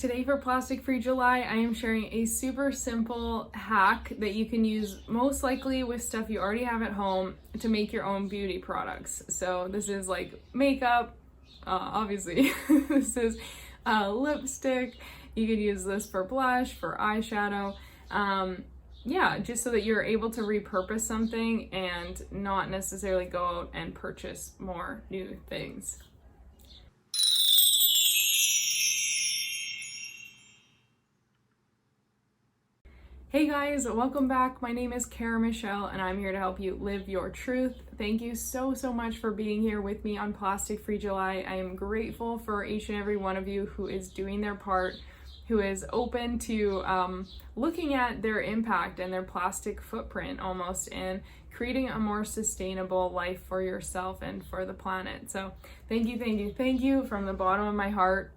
Today for Plastic Free July, I am sharing a super simple hack that you can use most likely with stuff you already have at home to make your own beauty products. So this is like makeup, obviously. This is lipstick. You could use this for blush, for eyeshadow. Yeah, just so that you're able to repurpose something and not necessarily go out and purchase more new things. Hey guys, welcome back. My name is Kara Michelle and I'm here to help you live your truth. Thank you so much for being here with me on Plastic Free July. I am grateful for each and every one of you who is doing their part, who is open to looking at their impact and their plastic footprint almost, and creating a more sustainable life for yourself and for the planet. So thank you from the bottom of my heart.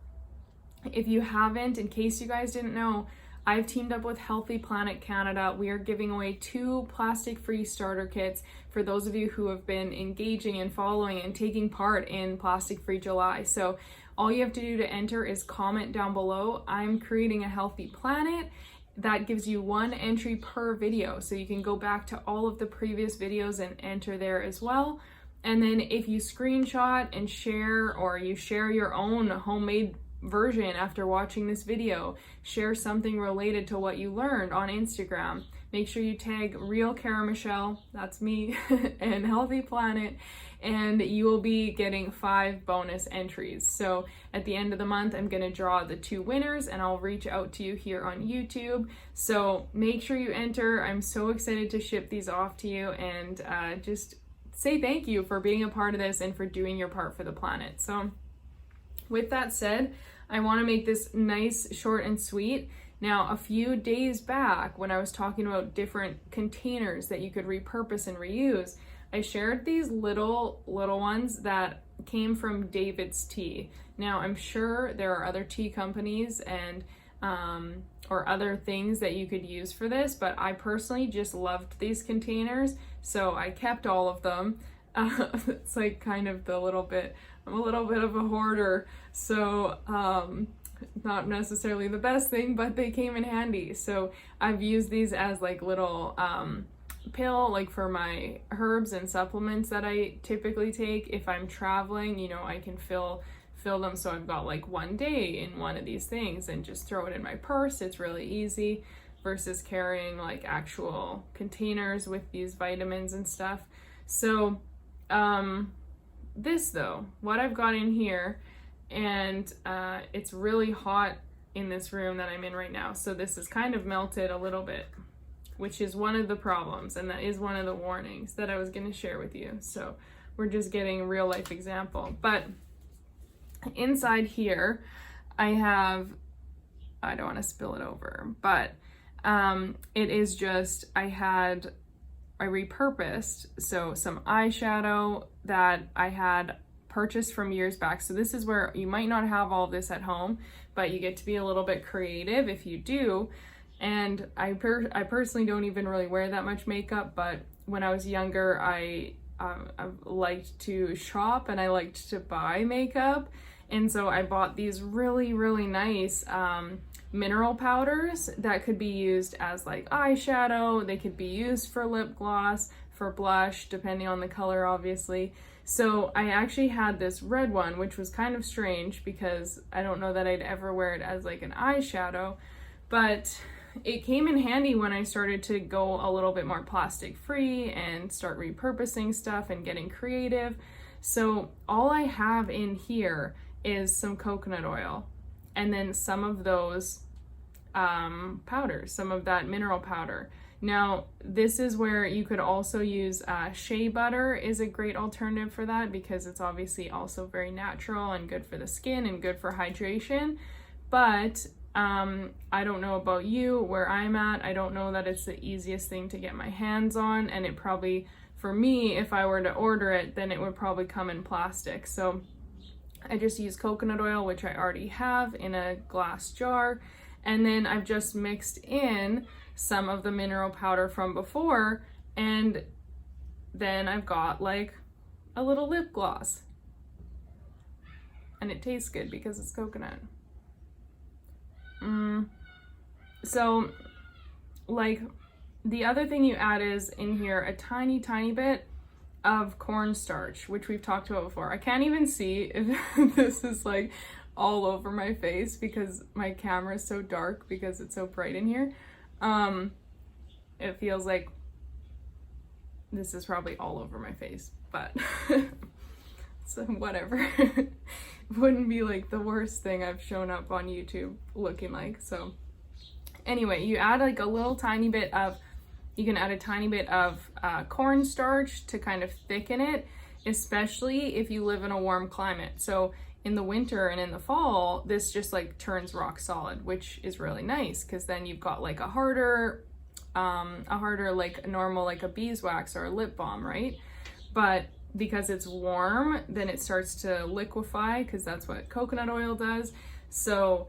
If you haven't, in case you guys didn't know, I've teamed up with Healthy Planet Canada. We are giving away 2 plastic-free starter kits for those of you who have been engaging and following and taking part in Plastic Free July. So all you have to do to enter is comment down below, I'm creating a healthy planet. That gives you 1 entry per video. So you can go back to all of the previous videos and enter there as well. And then if you screenshot and share, or you share your own homemade version after watching this video, share something related to what you learned on Instagram. Make sure you tag Real Kara Michelle, that's me, and Healthy Planet, and you will be getting 5 bonus entries. So at the end of the month, I'm gonna draw the 2 winners and I'll reach out to you here on YouTube. So make sure you enter. I'm so excited to ship these off to you and just say thank you for being a part of this and for doing your part for the planet. So with that said, I want to make this nice, short, and sweet. Now, a few days back, when I was talking about different containers that you could repurpose and reuse, I shared these little ones that came from David's Tea. Now, I'm sure there are other tea companies and or other things that you could use for this, but I personally just loved these containers, so I kept all of them. It's like kind of I'm a little bit of a hoarder, so not necessarily the best thing, but they came in handy. So I've used these as like little pill, like for my herbs and supplements that I typically take. If I'm traveling, you know, I can fill them, so I've got like 1 day in one of these things and just throw it in my purse. It's really easy versus carrying like actual containers with these vitamins and stuff. So this though, what I've got in here, and it's really hot in this room that I'm in right now, so this is kind of melted a little bit, which is one of the problems, and that is one of the warnings that I was going to share with you. So we're just getting a real life example. But inside here I don't want to spill it over, but it is just, I repurposed, so some eyeshadow that I had purchased from years back. So this is where you might not have all of this at home, but you get to be a little bit creative if you do. And I personally don't even really wear that much makeup, but when I was younger, I liked to shop and I liked to buy makeup. And so I bought these really nice mineral powders that could be used as like eyeshadow. They could be used for lip gloss, for blush, depending on the color, obviously. So I actually had this red one, which was kind of strange because I don't know that I'd ever wear it as like an eyeshadow, but it came in handy when I started to go a little bit more plastic free and start repurposing stuff and getting creative. So all I have in here is some coconut oil and then some of those powders, some of that mineral powder. Now, this is where you could also use shea butter is a great alternative for that, because it's obviously also very natural and good for the skin and good for hydration. But I don't know about you, where I'm at, I don't know that it's the easiest thing to get my hands on, and it probably, for me, if I were to order it, then it would probably come in plastic. So I just use coconut oil, which I already have in a glass jar, and then I've just mixed in some of the mineral powder from before, and then I've got like a little lip gloss. And it tastes good because it's coconut. So like the other thing you add is in here a tiny bit of cornstarch, which we've talked about before. I can't even see if this is like all over my face because my camera is so dark because it's so bright in here. It feels like this is probably all over my face, but so whatever. It wouldn't be like the worst thing I've shown up on YouTube looking like. So anyway, you add like a little tiny bit of, you can add a tiny bit of cornstarch to kind of thicken it, especially if you live in a warm climate. So in the winter and in the fall, this just like turns rock solid, which is really nice because then you've got like a harder like normal, like a beeswax or a lip balm, right? But because it's warm, then it starts to liquefy because that's what coconut oil does. So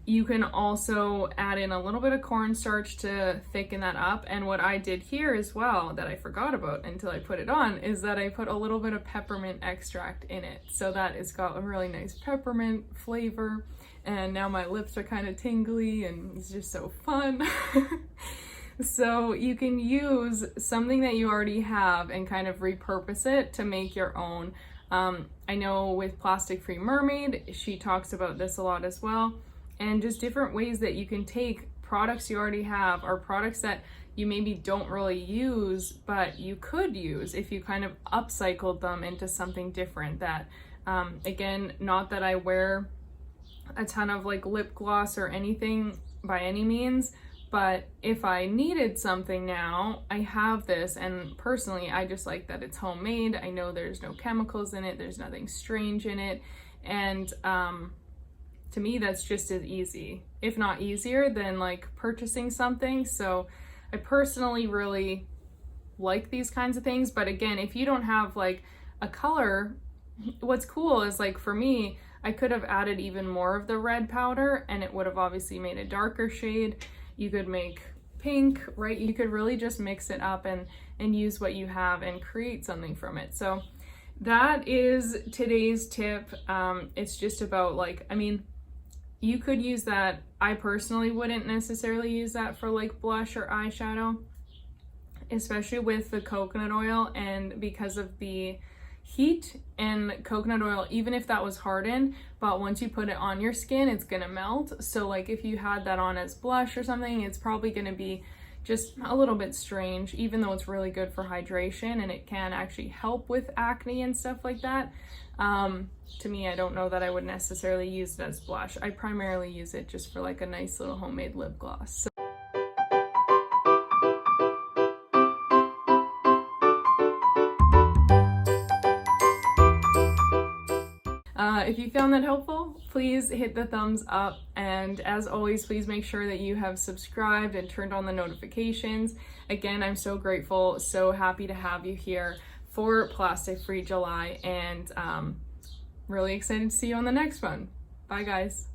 you can also add in a little bit of cornstarch to thicken that up. And what I did here as well, that I forgot about until I put it on, is that I put a little bit of peppermint extract in it. So that it's got a really nice peppermint flavor. And now my lips are kind of tingly and it's just so fun. So you can use something that you already have and kind of repurpose it to make your own. I know with Plastic Free Mermaid, she talks about this a lot as well. And just different ways that you can take products you already have or products that you maybe don't really use, but you could use if you kind of upcycled them into something different that, again, not that I wear a ton of like lip gloss or anything by any means, but if I needed something now, I have this, and personally, I just like that it's homemade. I know there's no chemicals in it, there's nothing strange in it, and to me, that's just as easy, if not easier, than like purchasing something. So I personally really like these kinds of things. But again, if you don't have like a color, what's cool is like for me, I could have added even more of the red powder and it would have obviously made a darker shade. You could make pink, right? You could really just mix it up and use what you have and create something from it. So that is today's tip. It's just about like, I mean, you could use that. I personally wouldn't necessarily use that for like blush or eyeshadow, especially with the coconut oil, and because of the heat and coconut oil, even if that was hardened, but once you put it on your skin, it's gonna melt. So like if you had that on as blush or something, it's probably gonna be just a little bit strange, even though it's really good for hydration and it can actually help with acne and stuff like that. To me, I don't know that I would necessarily use it as blush. I primarily use it just for like a nice little homemade lip gloss. So if you found that helpful, please hit the thumbs up. And as always, please make sure that you have subscribed and turned on the notifications. Again, I'm so grateful, so happy to have you here for Plastic Free July, and really excited to see you on the next one. Bye guys.